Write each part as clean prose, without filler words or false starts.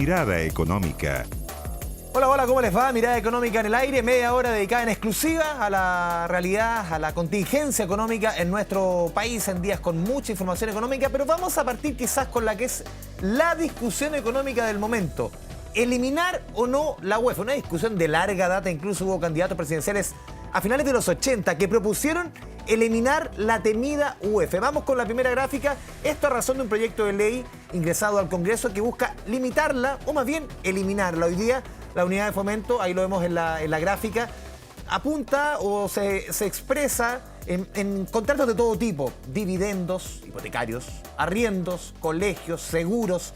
Mirada Económica. Hola, hola, ¿cómo les va? Mirada Económica en el aire, media hora dedicada en exclusiva a la realidad, a la contingencia económica en nuestro país en días con mucha información económica, pero vamos a partir quizás con la que es la discusión económica del momento. ¿Eliminar o no la UEF? Una discusión de larga data, incluso hubo candidatos presidenciales a finales de los 80 que propusieron eliminar la temida UEF. Vamos con la primera gráfica. Esto a razón de un proyecto de ley ingresado al Congreso que busca limitarla, o más bien eliminarla. Hoy día la unidad de fomento, ahí lo vemos en la gráfica, apunta o se expresa en contratos de todo tipo: dividendos hipotecarios, arriendos, colegios, seguros,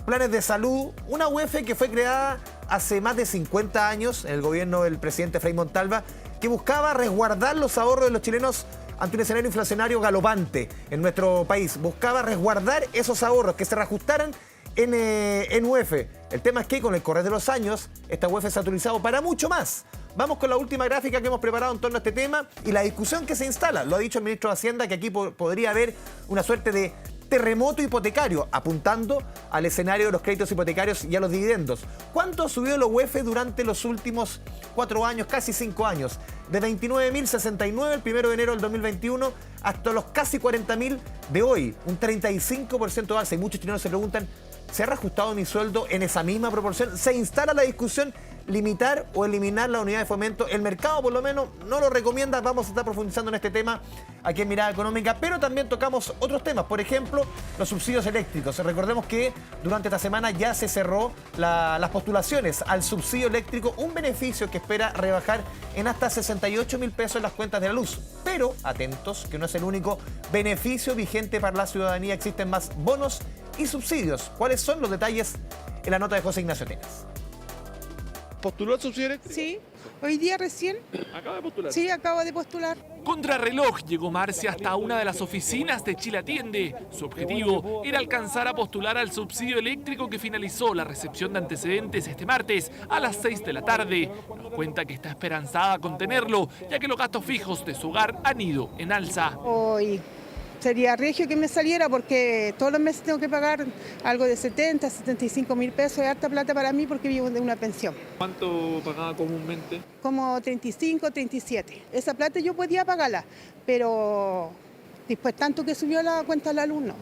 planes de salud. Una UEF que fue creada hace más de 50 años en el gobierno del presidente Frei Montalva, que buscaba resguardar los ahorros de los chilenos ante un escenario inflacionario galopante en nuestro país. Buscaba resguardar esos ahorros, que se reajustaran en UEF. El tema es que con el correr de los años, esta UEF se ha utilizado para mucho más. Vamos con la última gráfica que hemos preparado en torno a este tema y la discusión que se instala. Lo ha dicho el ministro de Hacienda, que aquí podría haber una suerte de terremoto hipotecario, apuntando al escenario de los créditos hipotecarios y a los dividendos. ¿Cuánto ha subido la UEF durante los últimos 4 años, casi 5 años? De 29.069 el 1 de enero del 2021 hasta los casi 40.000 de hoy. Un 35% de alza. Y muchos chilenos se preguntan, ¿se ha reajustado mi sueldo en esa misma proporción? Se instala la discusión: limitar o eliminar la unidad de fomento. El mercado por lo menos no lo recomienda. Vamos a estar profundizando en este tema aquí en Mirada Económica, pero también tocamos otros temas. Por ejemplo, los subsidios eléctricos. Recordemos que durante esta semana ya se cerró las postulaciones al subsidio eléctrico, un beneficio que espera rebajar en hasta 68.000 pesos en las cuentas de la luz. Pero atentos, que no es el único beneficio vigente para la ciudadanía. Existen más bonos y subsidios. ¿Cuáles son los detalles? En la nota de José Ignacio Tenas. ¿Postuló el subsidio eléctrico? Sí, hoy día recién. ¿Acaba de postular? Sí, acabo de postular. Contrarreloj llegó Marcia hasta una de las oficinas de Chile Atiende. Su objetivo era alcanzar a postular al subsidio eléctrico que finalizó la recepción de antecedentes este martes a las 6 de la tarde. Nos cuenta que está esperanzada con tenerlo, ya que los gastos fijos de su hogar han ido en alza. Hoy sería regio que me saliera porque todos los meses tengo que pagar algo de 70, 75 mil pesos. Es harta plata para mí porque vivo de una pensión. ¿Cuánto pagaba comúnmente? Como 35, 37. Esa plata yo podía pagarla, pero después tanto que subió la cuenta del alumno.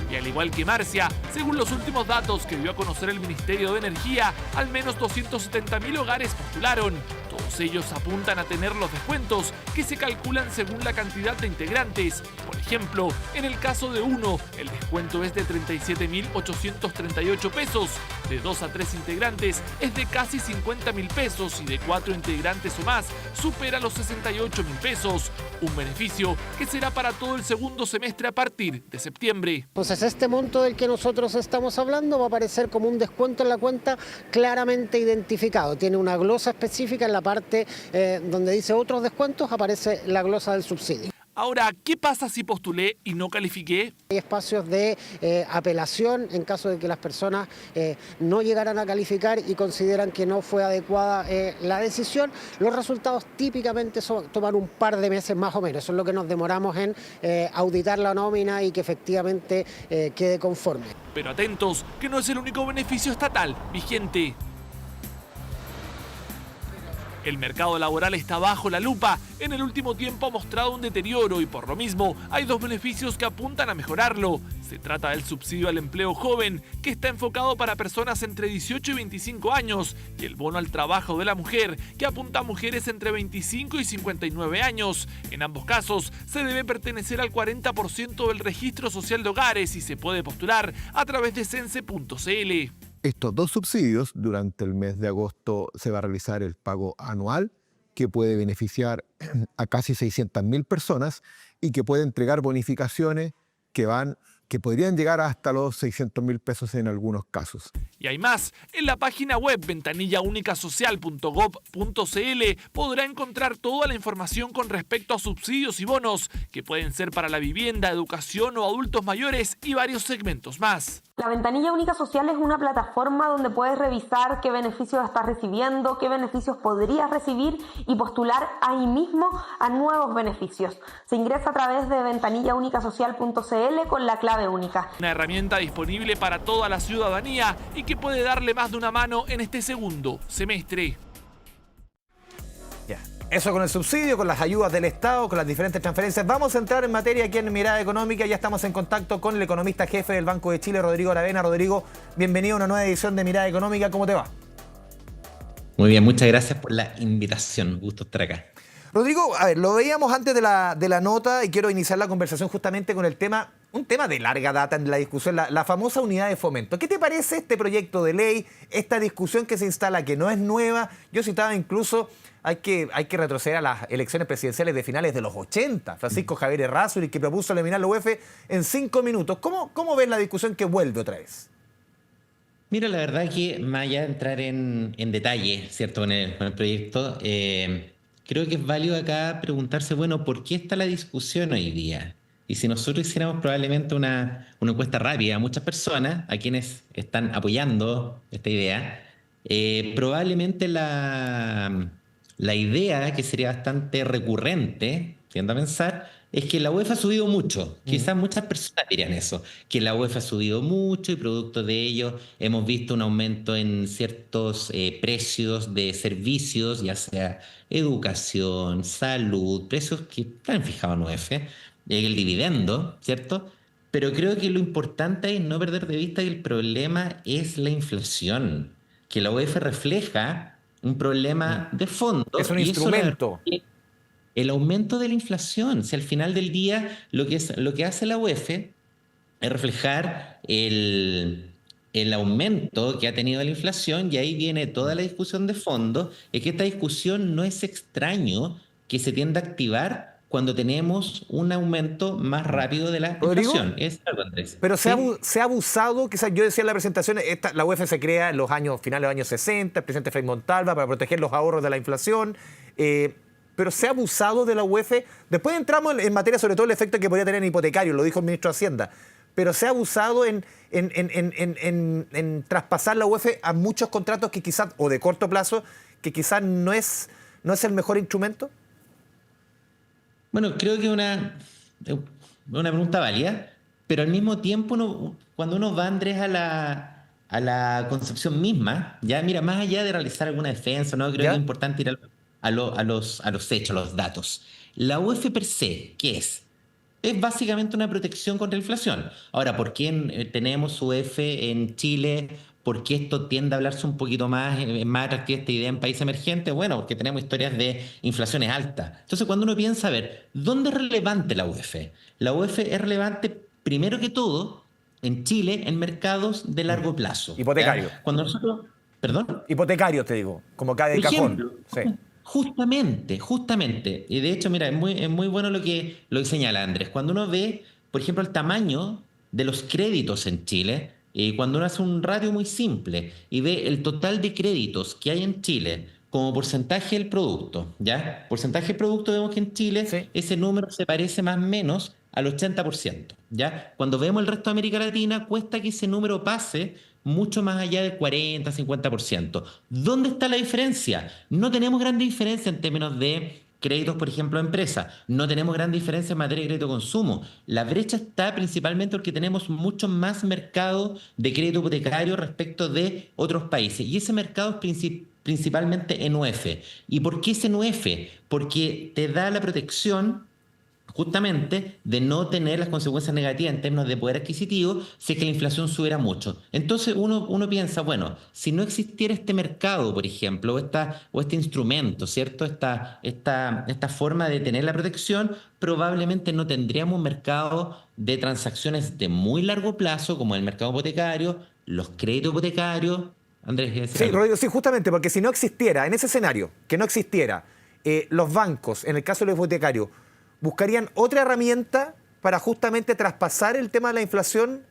Y al igual que Marcia, según los últimos datos que dio a conocer el Ministerio de Energía, al menos 270.000 hogares postularon. Todos ellos apuntan a tener los descuentos que se calculan según la cantidad de integrantes. Por ejemplo, en el caso de uno, el descuento es de 37.838 pesos. De 2 a 3 integrantes es de casi 50.000 pesos y de 4 integrantes o más supera los 68.000 pesos. Un beneficio que será para todo el segundo semestre a partir de septiembre. Entonces este monto del que nosotros estamos hablando va a aparecer como un descuento en la cuenta claramente identificado. Tiene una glosa específica en la parte donde dice otros descuentos, aparece la glosa del subsidio. Ahora, ¿qué pasa si postulé y no califiqué? Hay espacios de apelación en caso de que las personas no llegaran a calificar y consideran que no fue adecuada la decisión. Los resultados típicamente toman un par de meses más o menos. Eso es lo que nos demoramos en auditar la nómina y que efectivamente quede conforme. Pero atentos, que no es el único beneficio estatal vigente. El mercado laboral está bajo la lupa. En el último tiempo ha mostrado un deterioro y por lo mismo hay 2 beneficios que apuntan a mejorarlo. Se trata del subsidio al empleo joven, que está enfocado para personas entre 18 y 25 años, y el bono al trabajo de la mujer, que apunta a mujeres entre 25 y 59 años. En ambos casos se debe pertenecer al 40% del registro social de hogares y se puede postular a través de cense.cl. Estos 2 subsidios, durante el mes de agosto se va a realizar el pago anual que puede beneficiar a casi 600.000 personas y que puede entregar bonificaciones que podrían llegar hasta los 600.000 pesos en algunos casos. Y hay más. En la página web ventanillaunicasocial.gov.cl podrá encontrar toda la información con respecto a subsidios y bonos que pueden ser para la vivienda, educación o adultos mayores y varios segmentos más. La Ventanilla Única Social es una plataforma donde puedes revisar qué beneficios estás recibiendo, qué beneficios podrías recibir y postular ahí mismo a nuevos beneficios. Se ingresa a través de ventanillaunicasocial.cl con la clave clave única. Una herramienta disponible para toda la ciudadanía y que puede darle más de una mano en este segundo semestre. Ya. Eso con el subsidio, con las ayudas del Estado, con las diferentes transferencias. Vamos a entrar en materia aquí en Mirada Económica. Ya estamos en contacto con el economista jefe del Banco de Chile, Rodrigo Aravena. Rodrigo, bienvenido a una nueva edición de Mirada Económica. ¿Cómo te va? Muy bien, muchas gracias por la invitación. Gusto estar acá. Rodrigo, a ver, lo veíamos antes de la nota y quiero iniciar la conversación justamente con el tema, un tema de larga data en la discusión, la famosa unidad de fomento. ¿Qué te parece este proyecto de ley, esta discusión que se instala, que no es nueva? Yo citaba incluso, hay que retroceder a las elecciones presidenciales de finales de los 80. Francisco Javier Errázuriz, que propuso eliminar la UEF en 5 minutos. ¿Cómo ves la discusión que vuelve otra vez? Mira, la verdad que más allá de entrar en detalle, ¿cierto? Con el proyecto, creo que es válido acá preguntarse, bueno, ¿por qué está la discusión hoy día? Y si nosotros hiciéramos probablemente una encuesta rápida a muchas personas, a quienes están apoyando esta idea, probablemente la idea que sería bastante recurrente, tiendo a pensar, es que la UEF ha subido mucho. Quizás muchas personas dirían eso, que la UEF ha subido mucho y producto de ello hemos visto un aumento en ciertos precios de servicios, ya sea educación, salud, precios que están fijados en UEF, el dividendo, ¿cierto? Pero creo que lo importante es no perder de vista que el problema es la inflación, que la UEF refleja un problema de fondo. Es un instrumento. El aumento de la inflación. Si al final del día lo que hace la UEF es reflejar el aumento que ha tenido la inflación, y ahí viene toda la discusión de fondo, es que esta discusión no es extraño que se tienda a activar cuando tenemos un aumento más rápido de la inflación. Es algo, Andrés. Pero ¿Sí? se ha abusado, quizás yo decía en la presentación, la UEF se crea en los finales de los años 60, el presidente Frei Montalva, para proteger los ahorros de la inflación, pero se ha abusado de la UEF. Después entramos en materia sobre todo el efecto que podría tener en hipotecario, lo dijo el ministro de Hacienda, pero se ha abusado en traspasar la UEF a muchos contratos que quizás, o de corto plazo, que quizás no es el mejor instrumento. Bueno, creo que una pregunta válida, pero al mismo tiempo cuando uno va, Andrés, a la concepción misma, ya mira, más allá de realizar alguna defensa, ¿no? Creo que es importante ir a los hechos, a los datos. La UEF per se, ¿qué es? Es básicamente una protección contra la inflación. Ahora, ¿por qué tenemos UEF en Chile? ¿Por qué esto tiende a hablarse un poquito más atractiva esta idea en países emergentes? Bueno, porque tenemos historias de inflaciones altas. Entonces, cuando uno piensa, a ver, ¿dónde es relevante la UEF? La UEF es relevante, primero que todo, en Chile, en mercados de largo plazo. Hipotecario. ¿Ya? Cuando nosotros... ¿Perdón? Hipotecario, te digo, como cae de cajón. Sí. Justamente. Y de hecho, mira, es muy bueno lo que señala Andrés. Cuando uno ve, por ejemplo, el tamaño de los créditos en Chile, cuando uno hace un ratio muy simple y ve el total de créditos que hay en Chile como porcentaje del producto, ¿ya? Porcentaje del producto, vemos que en Chile ese número se parece más o menos al 80%, ¿ya? Cuando vemos el resto de América Latina, cuesta que ese número pase mucho más allá del 40, 50%. ¿Dónde está la diferencia? No tenemos gran diferencia en términos de créditos, por ejemplo, a empresas. No tenemos gran diferencia en materia de crédito consumo. La brecha está principalmente porque tenemos mucho más mercado de crédito hipotecario respecto de otros países. Y ese mercado es principalmente en UEF. ¿Y por qué es en UEF? Porque te da la protección justamente de no tener las consecuencias negativas en términos de poder adquisitivo si es que la inflación subiera mucho. Entonces uno piensa, bueno, si no existiera este mercado, por ejemplo, o este instrumento, ¿cierto? Esta forma de tener la protección, probablemente no tendríamos un mercado de transacciones de muy largo plazo, como el mercado hipotecario, los créditos hipotecarios. Andrés, sí, Rodrigo, sí, justamente, porque si no existiera, en ese escenario, que no existiera, los bancos, en el caso de los hipotecarios, buscarían otra herramienta para justamente traspasar el tema de la inflación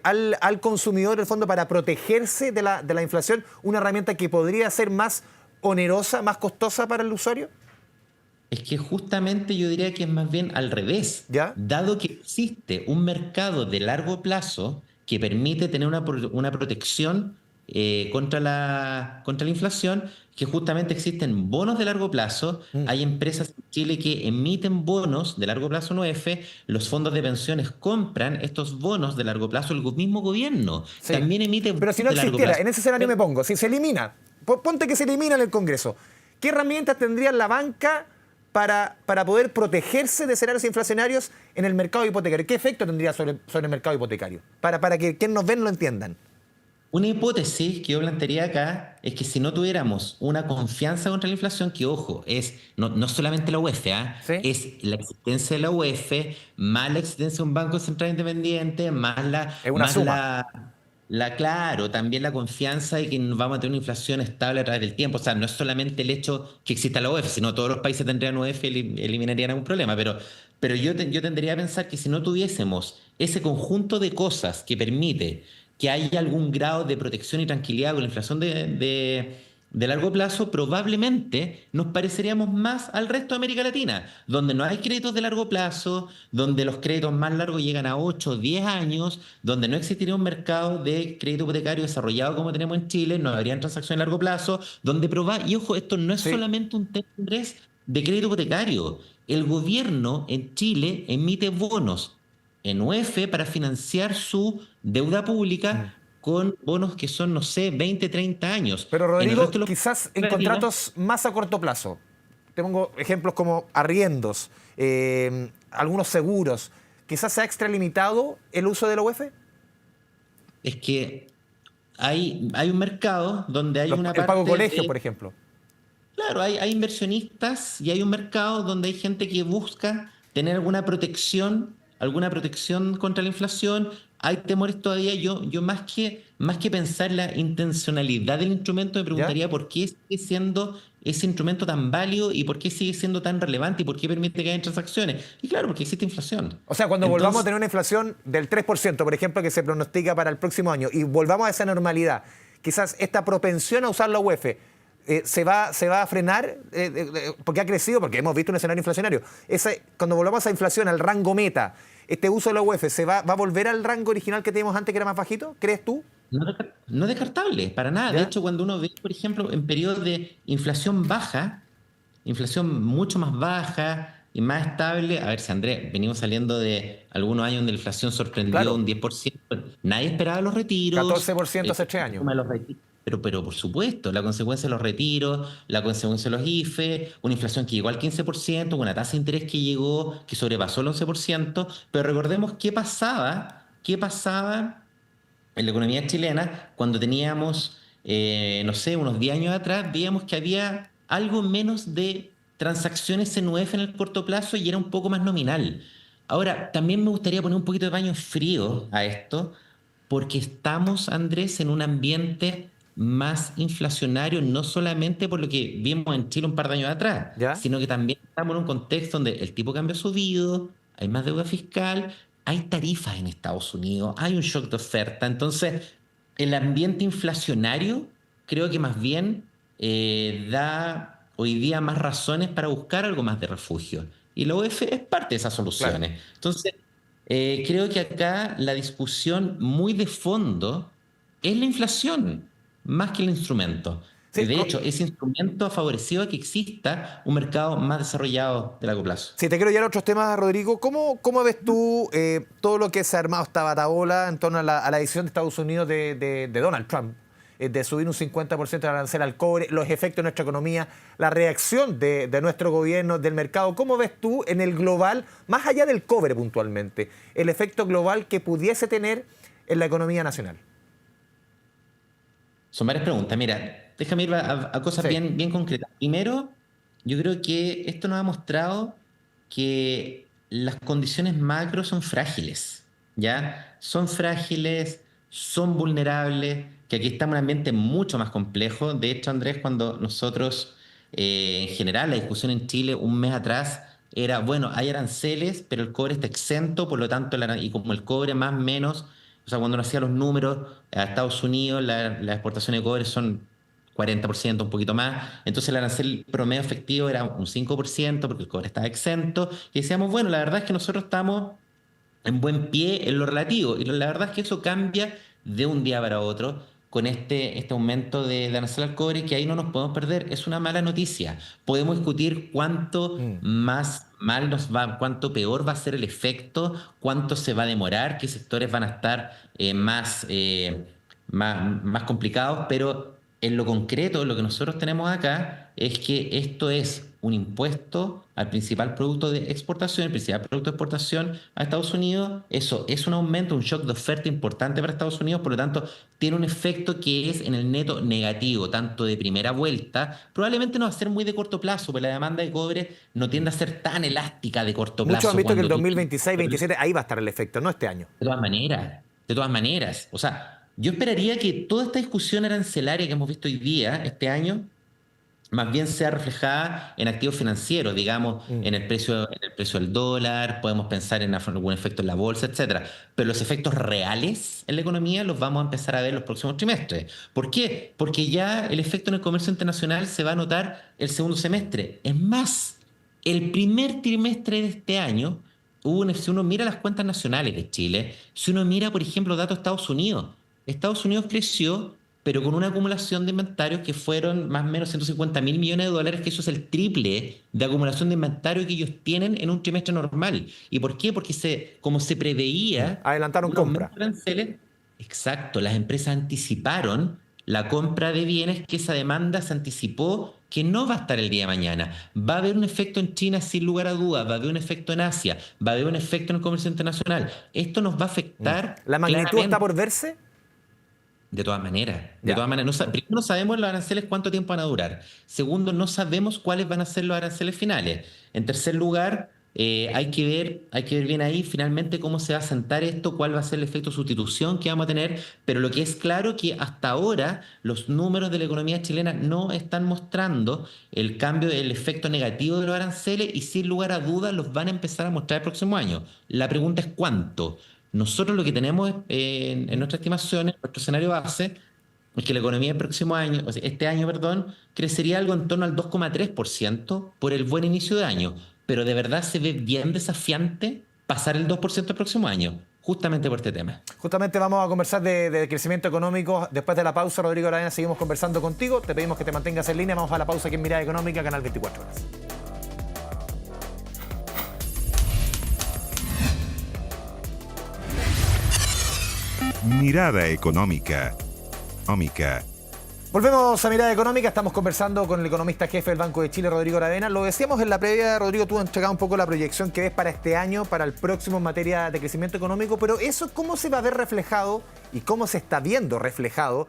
al consumidor, en el fondo, para protegerse de la inflación, una herramienta que podría ser más onerosa, más costosa para el usuario. Es que justamente yo diría que es más bien al revés. ¿Ya? Dado que existe un mercado de largo plazo que permite tener una protección contra la inflación, que justamente existen bonos de largo plazo. Hay empresas en Chile que emiten bonos de largo plazo en UF, los fondos de pensiones compran estos bonos de largo plazo, el mismo gobierno Sí. también emite Pero bonos si no de largo existiera, plazo. en ese escenario me pongo, si se elimina, ponte que se elimina en el Congreso, ¿qué herramientas tendría la banca para poder protegerse de escenarios inflacionarios en el mercado hipotecario? ¿Qué efecto tendría sobre el mercado hipotecario? Para que quienes nos ven lo entiendan. Una hipótesis que yo plantearía acá es que si no tuviéramos una confianza contra la inflación, que ojo, no solamente la UEF, ¿Sí? es la existencia de la UEF, más la existencia de un Banco Central Independiente, Es una suma. claro, también la confianza de que vamos a tener una inflación estable a través del tiempo. O sea, no es solamente el hecho que exista la UEF, sino todos los países tendrían UEF y eliminarían algún problema. Pero yo tendría a pensar que si no tuviésemos ese conjunto de cosas que permite que haya algún grado de protección y tranquilidad con la inflación de largo plazo, probablemente nos pareceríamos más al resto de América Latina, donde no hay créditos de largo plazo, donde los créditos más largos llegan a 8 o 10 años, donde no existiría un mercado de crédito hipotecario desarrollado como tenemos en Chile, no habrían transacciones a largo plazo, donde y ojo, esto no es Sí. solamente un tema, Andrés, de crédito hipotecario. El gobierno en Chile emite bonos en UEF para financiar su deuda pública con bonos que son, no sé, 20, 30 años. Pero En el Rodrigo, resto de los quizás en Latina, contratos más a corto plazo. Te pongo ejemplos como arriendos, algunos seguros. Quizás se ha extralimitado el uso de la UEF. es que hay un mercado donde hay una El pago parte colegio, de... por ejemplo. Claro, hay inversionistas y hay un mercado donde hay gente que busca tener alguna protección contra la inflación. Hay temores todavía. Yo más que pensar la intencionalidad del instrumento, me ¿Ya? preguntaría por qué sigue siendo ese instrumento tan válido y por qué sigue siendo tan relevante y por qué permite que haya transacciones. Y claro, porque existe inflación. O sea, cuando volvamos a Entonces, tener una inflación del 3%, por ejemplo, que se pronostica para el próximo año, y volvamos a esa normalidad, quizás esta propensión a usar la UEF se va a frenar, porque ha crecido, porque hemos visto un escenario inflacionario. Cuando volvamos a esa inflación, al rango meta, este uso de la UEF, ¿va a volver al rango original que teníamos antes, que era más bajito? ¿Crees tú? no descartable, para nada. De ¿Ya? hecho, cuando uno ve, por ejemplo, en periodos de inflación baja, inflación mucho más baja y más estable. A ver, si Andrés, venimos saliendo de algunos años donde la inflación sorprendió Claro, un 10%. Nadie esperaba los retiros. 14% hace 3 El años. tema de los pero por supuesto, la consecuencia de los retiros, la consecuencia de los IFE, una inflación que llegó al 15%, una tasa de interés que llegó, que sobrepasó el 11%. Pero recordemos qué pasaba en la economía chilena cuando teníamos, no sé, unos 10 años atrás, veíamos que había algo menos de transacciones en UEF en el corto plazo y era un poco más nominal. Ahora, también me gustaría poner un poquito de paño frío a esto, porque estamos, Andrés, en un ambiente más inflacionario, no solamente por lo que vimos en Chile un par de años atrás, ¿Ya? sino que también estamos en un contexto donde el tipo de cambio ha subido, hay más deuda fiscal, hay tarifas en Estados Unidos, hay un shock de oferta. Entonces, el ambiente inflacionario creo que más bien da hoy día más razones para buscar algo más de refugio. Y la UEF es parte de esas Claro. soluciones. Entonces, creo que acá la discusión muy de fondo es la inflación, más que el instrumento. Sí, De hecho, ese instrumento ha favorecido a que exista un mercado más desarrollado de largo plazo. si te quiero llevar a otros temas, Rodrigo, ¿cómo ves tú todo lo que se ha armado esta batabola en torno a la decisión de Estados Unidos de Donald Trump de subir un 50% el arancel al cobre, los efectos en nuestra economía, la reacción de nuestro gobierno, del mercado? ¿Cómo ves tú en el global, más allá del cobre puntualmente, el efecto global que pudiese tener en la economía nacional? Son varias preguntas. Mira, déjame ir a cosas Sí. bien concretas. Primero, yo creo que esto nos ha mostrado que las condiciones macro son frágiles, ¿ya? Son frágiles, son vulnerables, que aquí estamos en un ambiente mucho más complejo. De hecho, Andrés, cuando nosotros, en general, la discusión en Chile un mes atrás era, bueno, hay aranceles, pero el cobre está exento, por lo tanto, y como el cobre más o menos, o sea, cuando uno hacía los números, a Estados Unidos la exportación de cobre son 40%, un poquito más. Entonces el arancel promedio efectivo era un 5% porque el cobre estaba exento. Y decíamos, bueno, la verdad es que nosotros estamos en buen pie en lo relativo. Y la verdad es que eso cambia de un día para otro con este aumento de arancel al cobre, que ahí no nos podemos perder. Es una mala noticia. Podemos discutir cuánto más mal nos va, cuánto peor va a ser el efecto, cuánto se va a demorar, qué sectores van a estar más complicados, pero en lo concreto, lo que nosotros tenemos acá es que esto es un impuesto al principal producto de exportación, el principal producto de exportación a Estados Unidos. Eso es un aumento, un shock de oferta importante para Estados Unidos, por lo tanto, tiene un efecto que es en el neto negativo, tanto de primera vuelta. Probablemente no va a ser muy de corto plazo, porque la demanda de cobre no tiende a ser tan elástica de corto plazo. Muchos han visto que el cuando 2026-27 ahí va a estar el efecto, no este año. de todas maneras. O sea, yo esperaría que toda esta discusión arancelaria que hemos visto hoy día, este año, más bien sea reflejada en activos financieros, digamos, en el precio del dólar, podemos pensar en algún efecto en la bolsa, etcétera. Pero los efectos reales en la economía los vamos a empezar a ver los próximos trimestres. ¿Por qué? Porque ya el efecto en el comercio internacional se va a notar el segundo semestre. Es más, el primer trimestre de este año, si uno mira las cuentas nacionales de Chile, si uno mira, por ejemplo, datos de Estados Unidos creció, pero con una acumulación de inventarios que fueron más o menos 150.000 millones de dólares, que eso es el triple de acumulación de inventario que ellos tienen en un trimestre normal. ¿Y por qué? Porque como se preveía... Adelantaron un aumento compra. de aranceles, exacto, las empresas anticiparon la compra de bienes, que esa demanda se anticipó que no va a estar el día de mañana. Va a haber un efecto en China sin lugar a dudas, va a haber un efecto en Asia, va a haber un efecto en el comercio internacional. Esto nos va a afectar... ¿La magnitud claramente. está por verse? De todas maneras, Ya. Primero, no sabemos los aranceles cuánto tiempo van a durar. Segundo, no sabemos cuáles van a ser los aranceles finales. En tercer lugar, hay que ver bien ahí finalmente cómo se va a sentar esto, cuál va a ser el efecto de sustitución que vamos a tener. Pero lo que es claro que hasta ahora los números de la economía chilena no están mostrando el cambio, el efecto negativo de los aranceles, y sin lugar a dudas los van a empezar a mostrar el próximo año. La pregunta es cuánto. Nosotros lo que tenemos en nuestras estimaciones, nuestro escenario base, es que la economía el próximo año, o sea, este año, perdón, crecería algo en torno al 2,3% por el buen inicio de año. Pero de verdad se ve bien desafiante pasar el 2% el próximo año, justamente por este tema. Justamente vamos a conversar de crecimiento económico. Después de la pausa, Rodrigo Aravena, seguimos conversando contigo. Te pedimos que te mantengas en línea. Vamos a la pausa aquí en Mirada Económica, Canal 24 Horas. Mirada Económica. Volvemos a Mirada Económica. Estamos conversando con el economista jefe del Banco de Chile, Rodrigo Aravena. Lo decíamos en la previa, Rodrigo, tú has entregado un poco la proyección que ves para este año, para el próximo en materia de crecimiento económico, pero eso, ¿cómo se va a ver reflejado y cómo se está viendo reflejado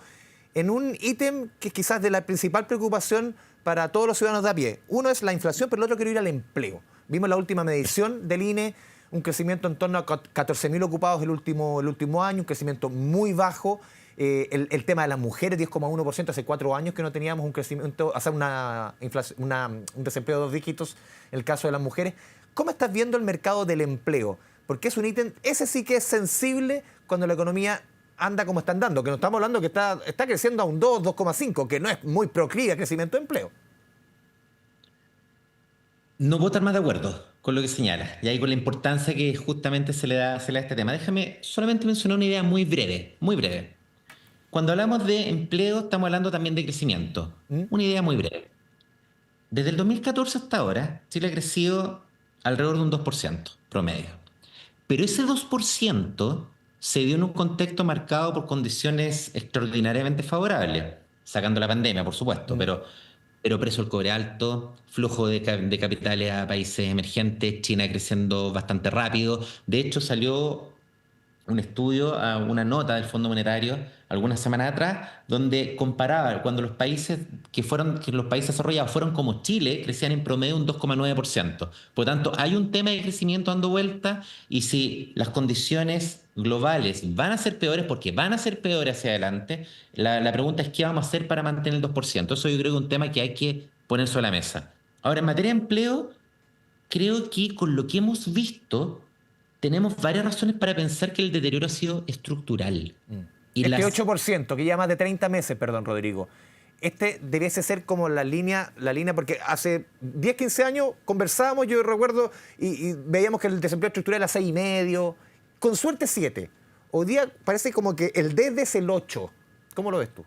en un ítem que es quizás de la principal preocupación para todos los ciudadanos de a pie? Uno es la inflación, pero el otro quiero ir al empleo. Vimos la última medición del INE, un crecimiento en torno a 14.000 ocupados el último año, un crecimiento muy bajo. El tema de las mujeres, 10,1%, hace 4 años que no teníamos un crecimiento, o sea, un desempleo de 2 dígitos en el caso de las mujeres. ¿Cómo estás viendo el mercado del empleo? Porque es un ítem, ese sí que es sensible cuando la economía anda como está andando, que no estamos hablando que está creciendo a un 2, 2,5, que no es muy proclive a crecimiento de empleo. No puedo estar más de acuerdo con lo que señala, y ahí con la importancia que justamente se le da a este tema. Déjame solamente mencionar una idea muy breve, muy breve. Cuando hablamos de empleo, estamos hablando también de crecimiento. Una idea muy breve. Desde el 2014 hasta ahora, Chile ha crecido alrededor de un 2% promedio. Pero ese 2% se dio en un contexto marcado por condiciones extraordinariamente favorables, sacando la pandemia, por supuesto, pero precio del cobre alto, flujo de capitales a países emergentes, China creciendo bastante rápido. De hecho, salió un estudio, una nota del Fondo Monetario algunas semanas atrás, donde comparaba cuando los países los países desarrollados fueron como Chile, crecían en promedio un 2,9%. Por lo tanto, hay un tema de crecimiento dando vuelta, y si las condiciones globales van a ser peores, porque van a ser peores hacia adelante, la pregunta es qué vamos a hacer para mantener el 2%. Eso yo creo que es un tema que hay que poner sobre la mesa. Ahora, en materia de empleo, creo que con lo que hemos visto, tenemos varias razones para pensar que el deterioro ha sido estructural. Y este 8%, que lleva más de 30 meses, perdón, Rodrigo, debiese ser como la línea, porque hace 10, 15 años conversábamos, yo recuerdo, y veíamos que el desempleo estructural era 6,5, con suerte 7. Hoy día parece como que el desde es el 8. ¿Cómo lo ves tú?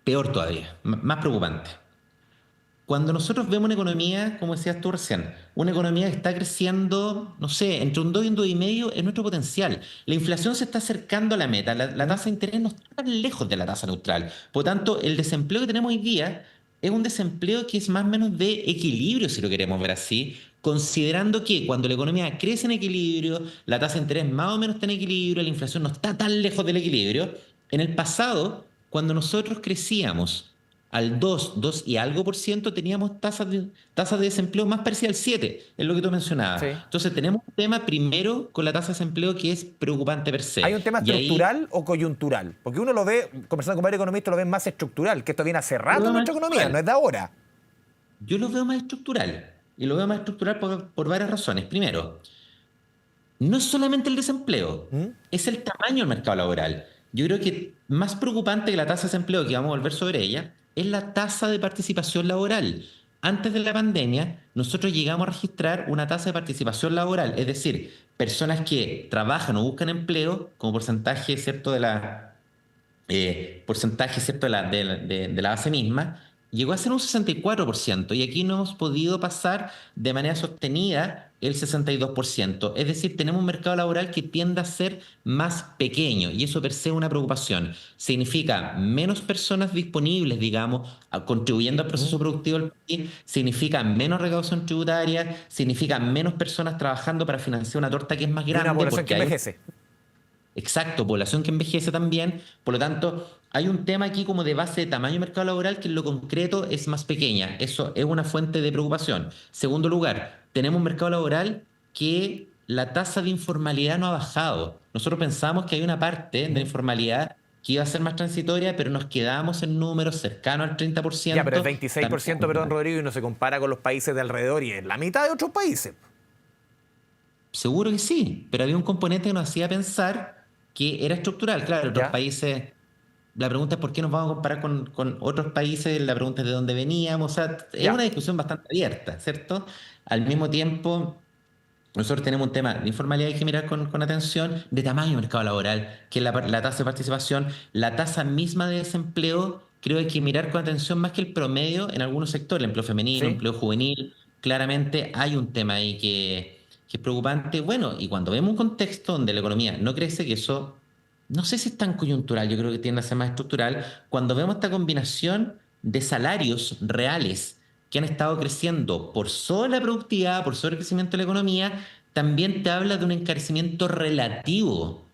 Peor todavía, más preocupante. Cuando nosotros vemos una economía, como decías tú recién, una economía que está creciendo, no sé, entre un 2 y un 2,5 es nuestro potencial. La inflación se está acercando a la meta, la tasa de interés no está tan lejos de la tasa neutral. Por lo tanto, el desempleo que tenemos hoy día es un desempleo que es más o menos de equilibrio, si lo queremos ver así, considerando que cuando la economía crece en equilibrio, la tasa de interés más o menos está en equilibrio, la inflación no está tan lejos del equilibrio. En el pasado, cuando nosotros crecíamos al 2 y algo por ciento, teníamos tasas de desempleo más parecidas al 7, es lo que tú mencionabas. Sí. Entonces tenemos un tema primero con la tasa de desempleo que es preocupante per se. ¿Hay un tema Y ahí- estructural o coyuntural? Porque uno lo ve, conversando con varios economistas, lo ven más estructural, que esto viene hace rato en nuestra economía, no es de ahora. Yo lo veo más estructural, y lo veo más estructural por varias razones. Primero, no es solamente el desempleo, es el tamaño del mercado laboral. Yo creo que más preocupante que la tasa de desempleo, que vamos a volver sobre ella, es la tasa de participación laboral. Antes de la pandemia, nosotros llegamos a registrar una tasa de participación laboral, es decir, personas que trabajan o buscan empleo como porcentaje, ¿cierto?, de la base misma, llegó a ser un 64%, y aquí no hemos podido pasar de manera sostenida el 62%. Es decir, tenemos un mercado laboral que tiende a ser más pequeño, y eso per se es una preocupación. Significa menos personas disponibles, digamos, contribuyendo al proceso productivo del país, significa menos recaudación tributaria, significa menos personas trabajando para financiar una torta que es más Y grande. una población porque que hay- envejece. Exacto, población que envejece también. Por lo tanto, hay un tema aquí como de base de tamaño de mercado laboral que en lo concreto es más pequeña. Eso es una fuente de preocupación. Segundo lugar, tenemos un mercado laboral que la tasa de informalidad no ha bajado. Nosotros pensamos que hay una parte de la informalidad que iba a ser más transitoria, pero nos quedamos en números cercanos al 30%. Ya, pero es 26%, perdón, Rodrigo, y no se compara con los países de alrededor y es la mitad de otros países. Seguro que sí, pero había un componente que nos hacía pensar que era estructural. Claro, otros Ya. países, la pregunta es por qué nos vamos a comparar con otros países, la pregunta es de dónde veníamos, o sea, es Ya. una discusión bastante abierta, ¿cierto? Al mismo tiempo, nosotros tenemos un tema de informalidad que hay que mirar con atención, de tamaño del mercado laboral, que es la tasa de participación, la tasa misma de desempleo, creo que hay que mirar con atención más que el promedio en algunos sectores, el empleo femenino, Sí. empleo juvenil, claramente hay un tema ahí que es preocupante. Bueno, y cuando vemos un contexto donde la economía no crece, que eso no sé si es tan coyuntural, yo creo que tiende a ser más estructural, cuando vemos esta combinación de salarios reales que han estado creciendo por sobre la productividad, por sobre el crecimiento de la economía, también te habla de un encarecimiento relativo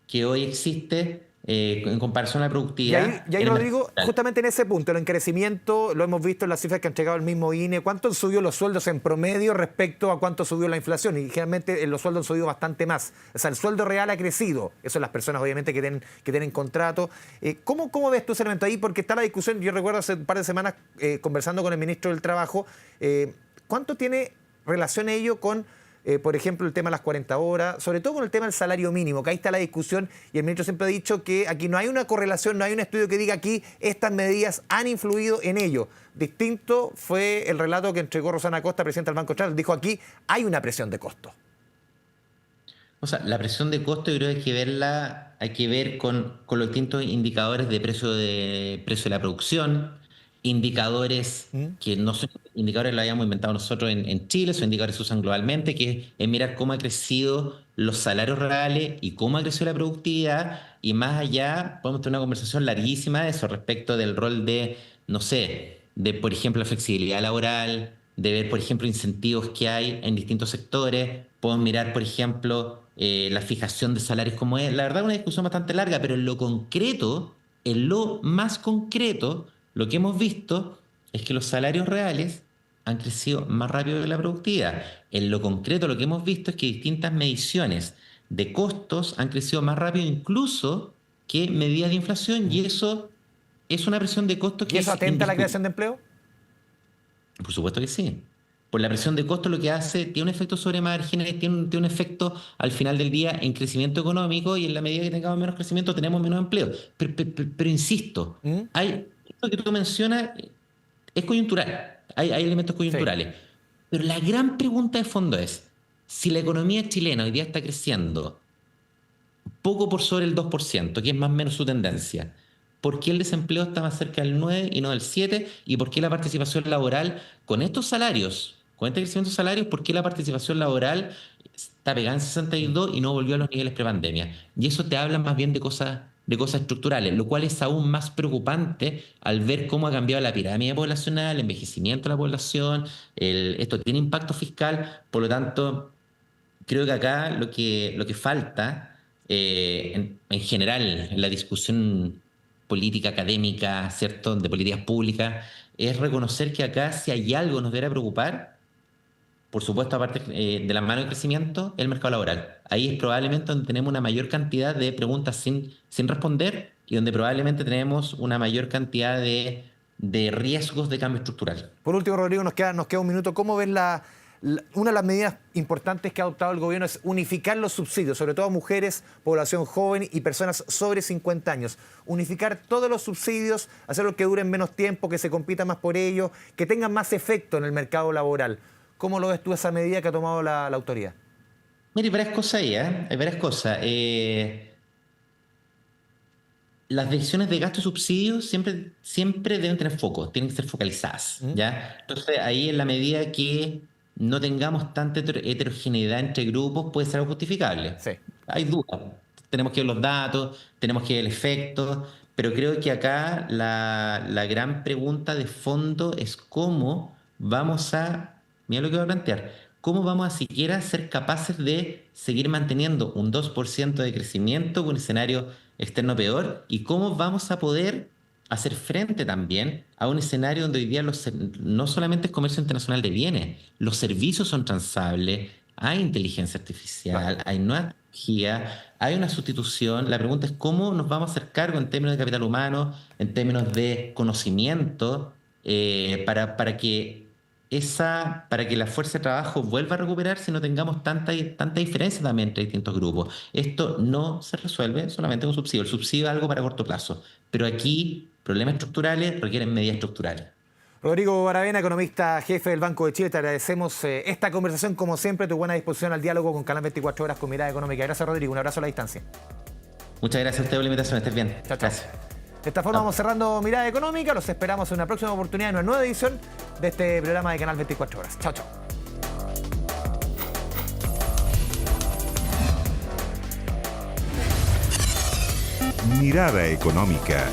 que hoy existe en comparación a la Y productividad. ahí, en el mercado Rodrigo, laboral. justamente en ese punto, el encarecimiento, lo hemos visto en las cifras que ha entregado el mismo INE, ¿cuánto han subido los sueldos en promedio respecto a cuánto subió la inflación? Y generalmente los sueldos han subido bastante más. O sea, el sueldo real ha crecido. Eso las personas, obviamente, que tienen contrato. ¿Cómo ves tú ese elemento ahí? Porque está la discusión, yo recuerdo hace un par de semanas conversando con el ministro del Trabajo, ¿cuánto tiene relación ello con por ejemplo, el tema de las 40 horas, sobre todo con el tema del salario mínimo, que ahí está la discusión y el ministro siempre ha dicho que aquí no hay una correlación, no hay un estudio que diga aquí estas medidas han influido en ello. Distinto fue el relato que entregó Rosana Costa, presidenta del Banco Central, dijo aquí hay una presión de costo. O sea, la presión de costo yo creo que hay que ver con los distintos indicadores de precio de la producción, indicadores que no son indicadores que lo hayamos inventado nosotros en Chile, son indicadores que se usan globalmente, que es mirar cómo ha crecido los salarios reales y cómo ha crecido la productividad, y más allá podemos tener una conversación larguísima de eso respecto del rol de, no sé, de por ejemplo la flexibilidad laboral, de ver por ejemplo incentivos que hay en distintos sectores, podemos mirar por ejemplo la fijación de salarios como es. La verdad es una discusión bastante larga, pero en lo más concreto, lo que hemos visto es que los salarios reales han crecido más rápido que la productividad. En lo concreto, lo que hemos visto es que distintas mediciones de costos han crecido más rápido incluso que medidas de inflación, y eso es una presión de costos que ¿Y eso es atenta a la indiscutible. creación de empleo? Por supuesto que sí. Por la presión de costo lo que hace, tiene un efecto sobre márgenes, tiene un efecto al final del día en crecimiento económico, y en la medida que tengamos menos crecimiento tenemos menos empleo. Pero insisto, esto que tú mencionas es coyuntural, hay elementos coyunturales. Pero la gran pregunta de fondo es, si la economía chilena hoy día está creciendo poco por sobre el 2%, que es más o menos su tendencia, por qué el desempleo está más cerca del 9 y no del 7 y por qué la participación laboral con estos salarios, con este crecimiento de salarios, por qué la participación laboral está pegada en 62 y no volvió a los niveles prepandemia. Y eso te habla más bien de cosas estructurales, lo cual es aún más preocupante al ver cómo ha cambiado la pirámide poblacional, el envejecimiento de la población, esto tiene impacto fiscal, por lo tanto, creo que acá lo que falta en general en la discusión política, académica, ¿cierto?, de políticas públicas, es reconocer que acá si hay algo que nos debería preocupar, por supuesto, aparte de la mano de crecimiento, el mercado laboral. Ahí es probablemente donde tenemos una mayor cantidad de preguntas sin responder y donde probablemente tenemos una mayor cantidad de riesgos de cambio estructural. Por último, Rodrigo, nos queda un minuto. ¿Cómo ves una de las medidas importantes que ha adoptado el gobierno es unificar los subsidios, sobre todo a mujeres, población joven y personas sobre 50 años? Unificar todos los subsidios, hacerlos que duren menos tiempo, que se compita más por ello, que tengan más efecto en el mercado laboral. ¿Cómo lo ves tú esa medida que ha tomado la autoridad? Mira, hay varias cosas ahí, ¿eh? Hay varias cosas. Las decisiones de gasto y subsidios siempre deben tener foco, tienen que ser focalizadas, ¿ya? Entonces, ahí en la medida que no tengamos tanta heterogeneidad entre grupos, puede ser algo justificable. Sí. Hay dudas. Tenemos que ver los datos, tenemos que ver el efecto, pero creo que acá la gran pregunta de fondo es cómo vamos a... Mira lo que voy a plantear. ¿Cómo vamos a siquiera ser capaces de seguir manteniendo un 2% de crecimiento con un escenario externo peor? ¿Y cómo vamos a poder hacer frente también a un escenario donde hoy día no solamente es comercio internacional de bienes, los servicios son transables, hay inteligencia artificial, hay nueva tecnología, hay una sustitución? La pregunta es cómo nos vamos a hacer cargo en términos de capital humano, en términos de conocimiento, para que la fuerza de trabajo vuelva a recuperar si no tengamos tanta diferencia también entre distintos grupos. Esto no se resuelve solamente con subsidio. El subsidio es algo para corto plazo, pero aquí problemas estructurales requieren medidas estructurales. Rodrigo Aravena, economista jefe del Banco de Chile, te agradecemos esta conversación, como siempre, tu buena disposición al diálogo con Canal 24 Horas con Mirada Económica. Gracias, Rodrigo. Un abrazo a la distancia. Muchas gracias a usted por la invitación. Estés bien. Chao, chao. Gracias. De esta forma vamos cerrando Mirada Económica. Los esperamos en una próxima oportunidad, en una nueva edición de este programa de Canal 24 Horas. Chao, chao. Mirada Económica.